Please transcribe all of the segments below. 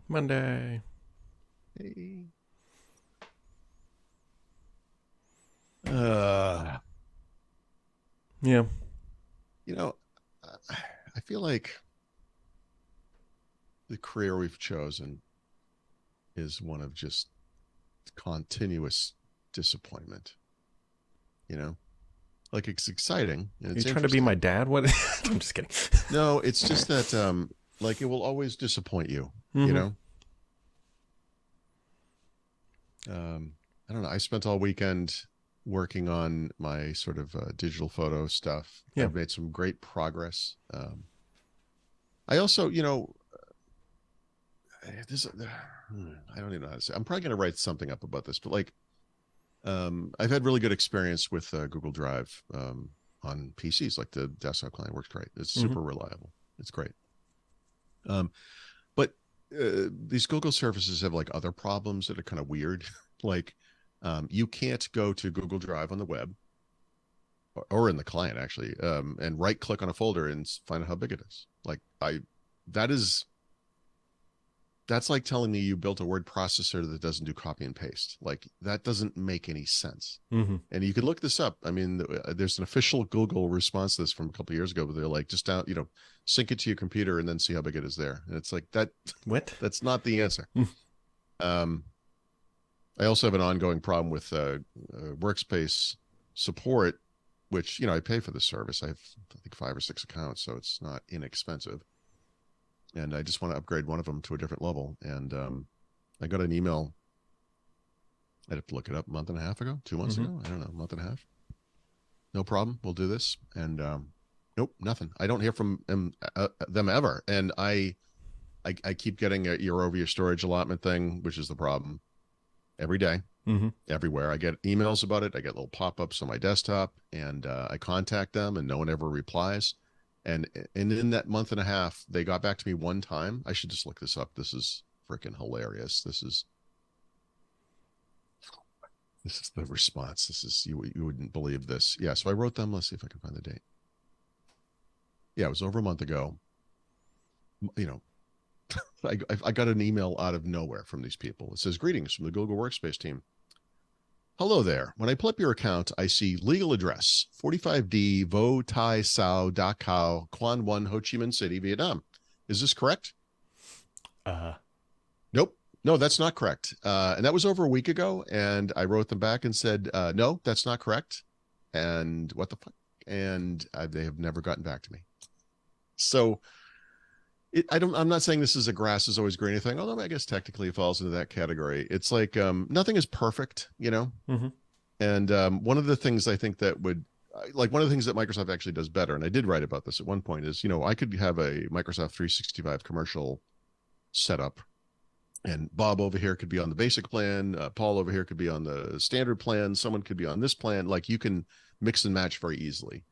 Monday. Hey. Uh, Yeah. you know, I feel like the career we've chosen is one of just continuous disappointment. You know, like it's exciting and Are you it's trying to be my interesting. dad? What? I'm just kidding. No, it's just that like it will always disappoint you, you Mm-hmm. know? Um I don't know. I spent all weekend working on my sort of digital photo stuff. Yeah. I've made some great progress. I also, this I don't even know how to say. I'm probably going to write something up about this, but like I've had really good experience with Google Drive on PCs. Like the desktop client works great. It's Mm-hmm. super reliable. It's great. Um, but these Google services have like other problems that are kind of weird. Like you can't go to Google Drive on the web or in the client actually, and right click on a folder and find out how big it is. Like that is that's like telling me you built a word processor that doesn't do copy and paste. Like that doesn't make any sense. Mm-hmm. And you can look this up. I mean, there's an official Google response to this from a couple of years ago, but they're like, just down, sync it to your computer and then see how big it is there. And it's like that. What? That's not the answer. Um, I also have an ongoing problem with workspace support, which I pay for the service. I have I think 5 or 6 accounts, so it's not inexpensive. And I just want to upgrade one of them to a different level. And I got an email. I'd have to look it up a month and a half ago, 2 months Mm-hmm. ago. I don't know, a month and a half. No problem. We'll do this. And nope, nothing. I don't hear from them ever. And I keep getting a you're over your storage allotment thing, which is the problem every day, Mm-hmm. everywhere. I get emails about it. I get little pop-ups on my desktop, and I contact them, and no one ever replies. And in that month and a half, they got back to me one time. I should just look this up. This is freaking hilarious. This is the response. This is you wouldn't believe this. Yeah, so I wrote them. Let's see if I can find the date. Yeah, it was over a month ago. You know, I got an email out of nowhere from these people. It says, "Greetings from the Google Workspace team. Hello there. When I pull up your account, I see legal address 45D Vo Tai Sao Da Cao, Quan One, Ho Chi Minh City, Vietnam. Is this correct?" Uh. Nope. No, that's not correct. And that was over a week ago. And I wrote them back and said, no, that's not correct. And what the fuck? And they have never gotten back to me. So I'm not saying this is a grass is always greener thing, although I guess technically it falls into that category. It's like nothing is perfect. Mm-hmm. And one of the things I think that would like one of the things that Microsoft actually does better, and I did write about this at one point, is I could have a Microsoft 365 commercial setup, and Bob over here could be on the basic plan. Paul over here could be on the standard plan. Someone could be on this plan. Like you can mix and match very easily.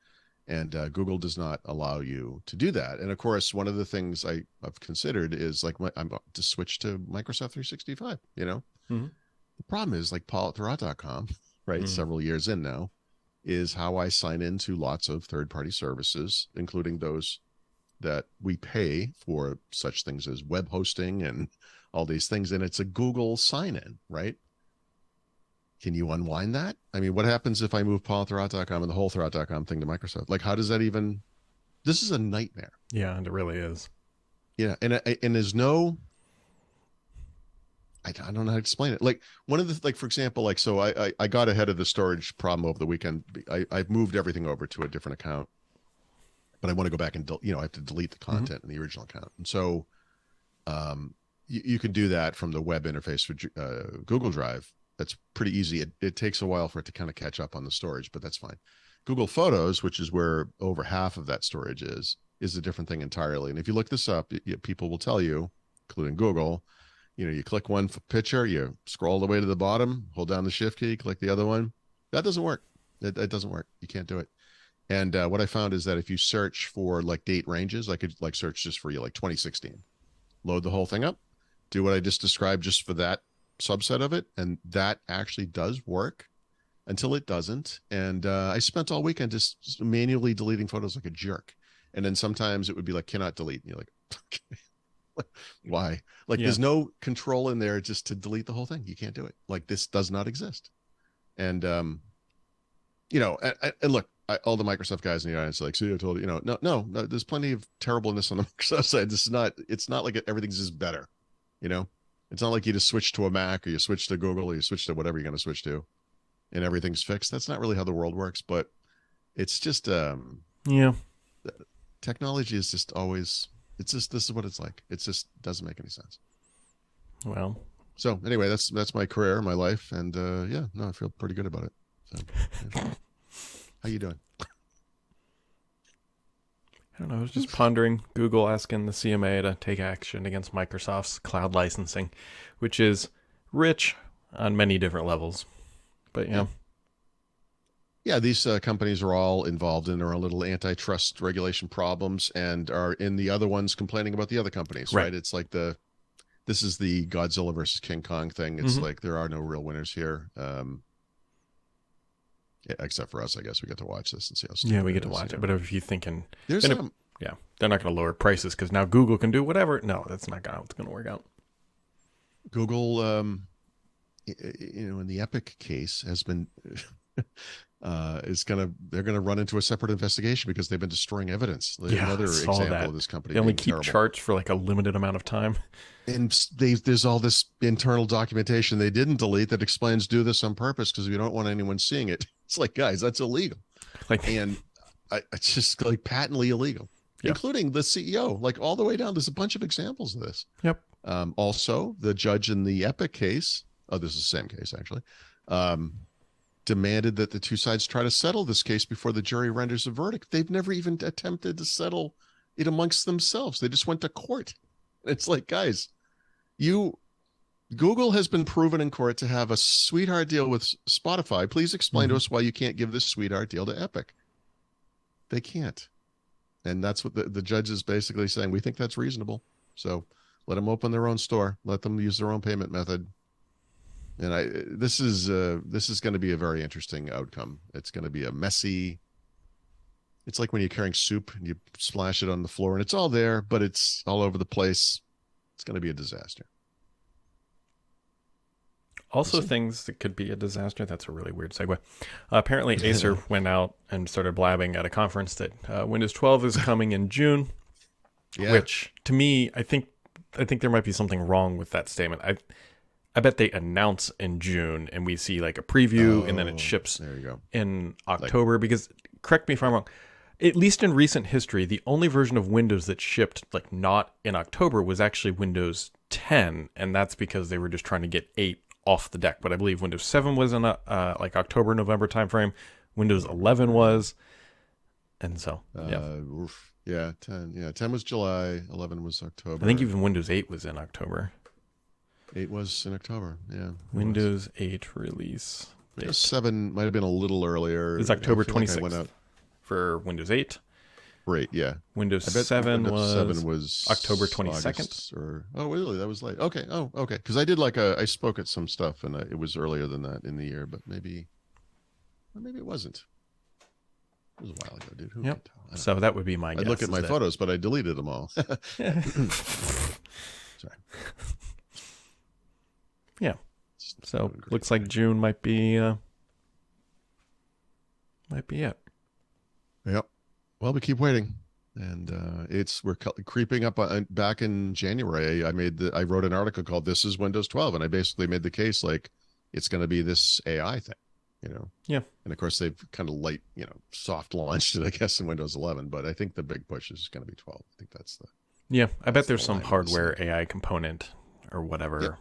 And Google does not allow you to do that. And of course, one of the things I've considered is like I'm about to switch to Microsoft 365. Mm-hmm. The problem is like Paul at Thurrott.com, right? Mm-hmm. Several years in now, is how I sign into lots of third-party services, including those that we pay for, such things as web hosting and all these things. And it's a Google sign in, right? Can you unwind that? I mean, what happens if I move paulthurrott.com and the whole thurrott.com thing to Microsoft? Like, how does that even? This is a nightmare. Yeah, and it really is. Yeah. And there's no, I don't know how to explain it. Like one of the, like, for example, like, so I got ahead of the storage problem over the weekend. I've moved everything over to a different account, but I want to go back and, I have to delete the Mm-hmm. content in the original account. And so, you can do that from the web interface for Google Drive. That's pretty easy. It takes a while for it to kind of catch up on the storage, but that's fine. Google Photos, which is where over half of that storage is a different thing entirely. And if you look this up, people will tell you, including Google, you click one picture, you scroll all the way to the bottom, hold down the shift key, click the other one. That doesn't work. It doesn't work. You can't do it. And what I found is that if you search for like date ranges, I could like search just for you like 2016, load the whole thing up, do what I just described just for that subset of it. And that actually does work until it doesn't. And I spent all weekend just manually deleting photos like a jerk. And then sometimes it would be like, cannot delete. And you're like, okay. Why? Like, Yeah. there's no control in there just to delete the whole thing. You can't do it. Like, this does not exist. And and look, all the Microsoft guys in the audience are like, see, I told you, no, there's plenty of terribleness on the Microsoft side. It's not like everything's just better, you know. It's not like you just switch to a Mac or you switch to Google or you switch to whatever you're going to switch to, and everything's fixed. That's not really how the world works. But it's just Yeah. technology is just always. It's just this is what it's like. It just doesn't make any sense. Well, So anyway, that's my career, my life, and I feel pretty good about it. So, yeah. How you doing? I don't know. I was just pondering Google asking the CMA to take action against Microsoft's cloud licensing, which is rich on many different levels. But yeah. Yeah, these companies are all involved in their own little antitrust regulation problems and are in the other ones complaining about the other companies, right? It's like this is the Godzilla versus King Kong thing. It's like there are no real winners here. Yeah, except for us, I guess we get to watch this and see how stupid We get to watch it. But if you're thinking, there's they're not going to lower prices because now Google can do whatever. No, that's not how it's going to work out. Google, in the Epic case has been they're gonna run into a separate investigation because they've been destroying evidence. Another example of this company. They only keep terrible. charts for like a limited amount of time. And there's all this internal documentation they didn't delete that explains do this on purpose because we don't want anyone seeing it. It's like, guys, that's illegal. And it's just like patently illegal, including the CEO, like all the way down. There's a bunch of examples of this. Yep. Also, the judge in the Epic case, this is the same case actually, demanded that the two sides try to settle this case before the jury renders a verdict. They've never even attempted to settle it amongst themselves. They just went to court. It's like, guys, Google has been proven in court to have a sweetheart deal with Spotify. Please explain to us why you can't give this sweetheart deal to Epic. They can't. And that's what the judge is basically saying. We think that's reasonable. So let them open their own store. Let them use their own payment method. And this is going to be a very interesting outcome. It's going to be a messy. It's like when you're carrying soup and you splash it on the floor and it's all there, but it's all over the place. It's going to be a disaster. Also, things that could be a disaster. That's a really weird segue. Apparently, Acer went out and started blabbing at a conference that Windows 12 is coming in June. Yeah. Which, to me, I think there might be something wrong with that statement. I bet they announce in June and we see like a preview and then it ships in October. Because, correct me if I'm wrong, at least in recent history, the only version of Windows that shipped like not in October was actually Windows 10, and that's because they were just trying to get 8 off the deck. But I believe Windows 7 was in like October, November timeframe. Windows 11 was, and so 10. Yeah, 10 was July, 11 was October. I think even Windows 8 was in October. 8 was in October. Yeah. Windows 8 release. Windows 7 might have been a little earlier. It's October 26th for Windows 8. Right, yeah. Windows 7 was October 22nd. Really? That was late. Okay. Oh, okay. Because I did I spoke at some stuff and it was earlier than that in the year, but maybe it wasn't. It was a while ago, dude. Who can tell? So that would be my guess. I look at my photos, but I deleted them all. Sorry. Yeah. So looks like June might be it. Yep. Well, we keep waiting, and we're creeping up. Back in January, I wrote an article called "This is Windows 12," and I basically made the case like it's going to be this AI thing, Yeah. And of course, they've kind of soft launched it, I guess, in Windows 11. But I think the big push is going to be 12. I think that's the. Yeah, I bet there's some hardware AI component or whatever. Yeah.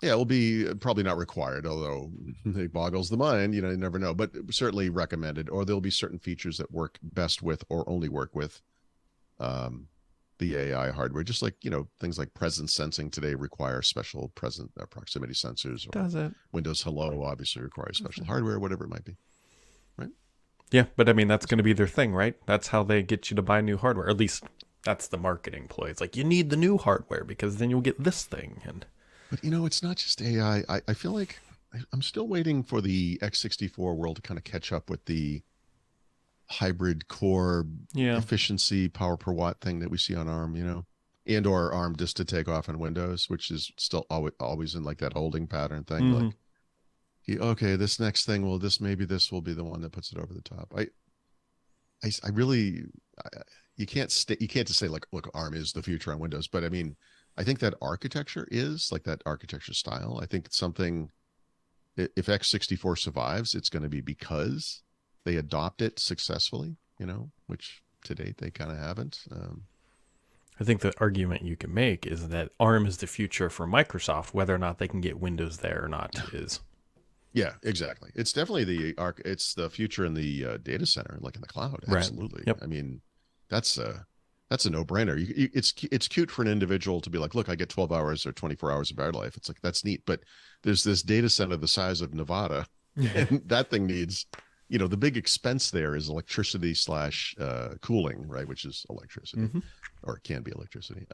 Yeah, it will be probably not required, although it boggles the mind. You never know, but certainly recommended. Or there'll be certain features that work best with or only work with the AI hardware. Just like, things like presence sensing today require special proximity sensors. Does it? Windows Hello obviously requires special hardware, whatever it might be. Right? Yeah, but I mean, that's going to be their thing, right? That's how they get you to buy new hardware. At least that's the marketing ploy. It's like, you need the new hardware because then you'll get this thing. But, it's not just AI. I feel like I'm still waiting for the x64 world to kind of catch up with the hybrid core efficiency, power per watt thing that we see on ARM, and or ARM just to take off on Windows, which is still always in like that holding pattern thing. Mm-hmm. Like, okay, this next thing will maybe this will be the one that puts it over the top. I really, you can't just say like, look, ARM is the future on Windows, but I mean, I think that architecture is like that architecture style. I think it's something. If x64 survives, it's going to be because they adopt it successfully, which to date they kind of haven't. I think the argument you can make is that ARM is the future for Microsoft. Whether or not they can get Windows there or not is. Yeah, exactly. It's definitely it's the future in the data center, like in the cloud. Absolutely. Right. Yep. I mean, that's a no-brainer. It's cute for an individual to be like, look, I get 12 hours or 24 hours of battery life. It's like, that's neat. But there's this data center the size of Nevada, and that thing needs, the big expense there is electricity / cooling, right? Which is electricity, mm-hmm. or it can be electricity.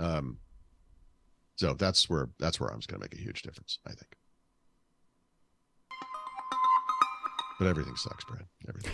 So that's where ARM's going to make a huge difference, I think. But everything sucks, Brad. Everything.